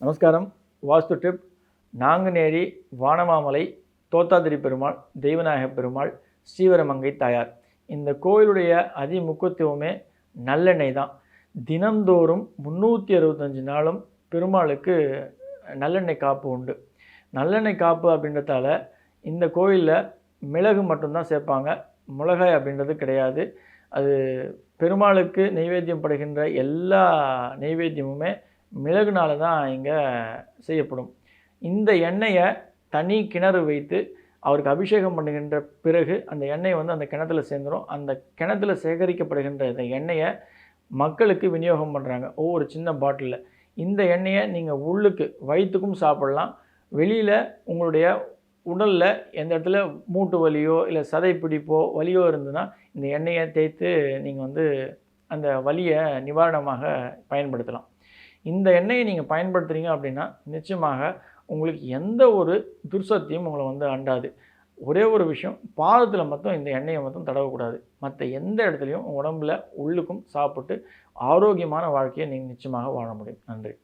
நமஸ்காரம். வாஸ்து டிப். நாங்குநேரி வானமாமலை தோத்தாதிரி பெருமாள், தெய்வநாயக பெருமாள், ஸ்ரீவரமங்கை தாயார். இந்த கோயிலுடைய அதிமுக்கியத்துவமே நல்லெண்ணெய் தான். தினந்தோறும் 365 நாளும் பெருமாளுக்கு நல்லெண்ணெய் காப்பு உண்டு. நல்லெண்ணெய் காப்பு அப்படின்றதால இந்த கோயிலில் மிளகு மட்டும்தான் சேர்ப்பாங்க, மிளகாய் அப்படின்றது கிடையாது. அது பெருமாளுக்கு நெய்வேத்தியம் படுகின்ற எல்லா நெய்வேத்தியமுமே மிளகுனால தான் இங்கே செய்யப்படும். இந்த எண்ணெயை தனி கிணறு வைத்து அவருக்கு அபிஷேகம் பண்ணுகின்ற பிறகு அந்த எண்ணெய் அந்த கிணத்துல சேர்ந்துடும். அந்த கிணத்துல சேகரிக்கப்படுகின்ற இந்த எண்ணெயை மக்களுக்கு விநியோகம் பண்ணுறாங்க ஒவ்வொரு சின்ன பாட்டிலில். இந்த எண்ணெயை நீங்கள் உள்ளுக்கு வயிற்றுக்கும் சாப்பிடலாம். வெளியில் உங்களுடைய உடலில் எந்த இடத்துல மூட்டு வலியோ இல்லை சதை பிடிப்போ வலியோ இருந்ததுன்னா இந்த எண்ணெயை தேய்த்து நீங்கள் அந்த வலியை நிவாரணமாக பயன்படுத்தலாம். இந்த எண்ணெயை நீங்கள் பயன்படுத்துகிறீங்க அப்படின்னா நிச்சயமாக உங்களுக்கு எந்த ஒரு துர்சக்தியும் உங்களை அண்டாது. ஒரே ஒரு விஷயம், பாதத்தில் மட்டும் இந்த எண்ணெயை மட்டும் தடவக்கூடாது. மற்ற எந்த இடத்துலையும் உடம்புல உள்ளுக்கும் சாப்பிட்டு ஆரோக்கியமான வாழ்க்கையை நீங்கள் நிச்சயமாக வாழ முடியும். நன்றி.